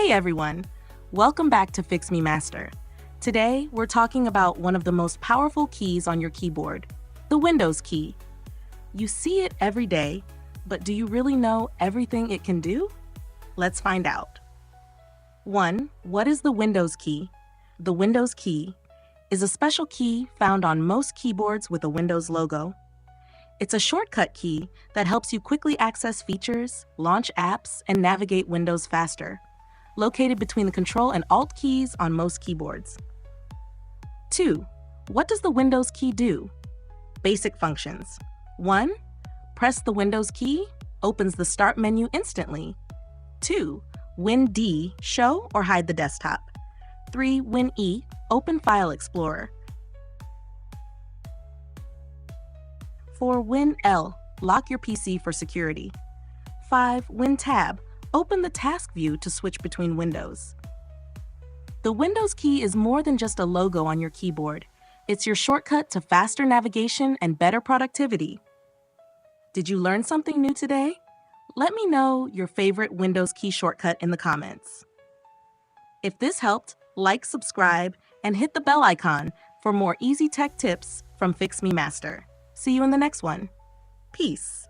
Hey everyone! Welcome back to Fix Me Master. Today, we're talking about one of the most powerful keys on your keyboard, the Windows key. You see it every day, but do you really know everything it can do? Let's find out. 1. What is the Windows key? The Windows key is a special key found on most keyboards with a Windows logo. It's a shortcut key that helps you quickly access features, launch apps, and navigate Windows faster. Located between the Control and Alt keys on most keyboards. 2. What does the Windows key do? Basic functions. 1. Press the Windows key, opens the Start menu instantly. 2. Win D, show or hide the desktop. 3. Win E, open File Explorer. 4. Win L, lock your PC for security. 5. Win Tab, open the task view to switch between windows. The Windows key is more than just a logo on your keyboard. It's your shortcut to faster navigation and better productivity. Did you learn something new today? Let me know your favorite Windows key shortcut in the comments. If this helped, like, subscribe, and hit the bell icon for more easy tech tips from Fix Me Master. See you in the next one. Peace.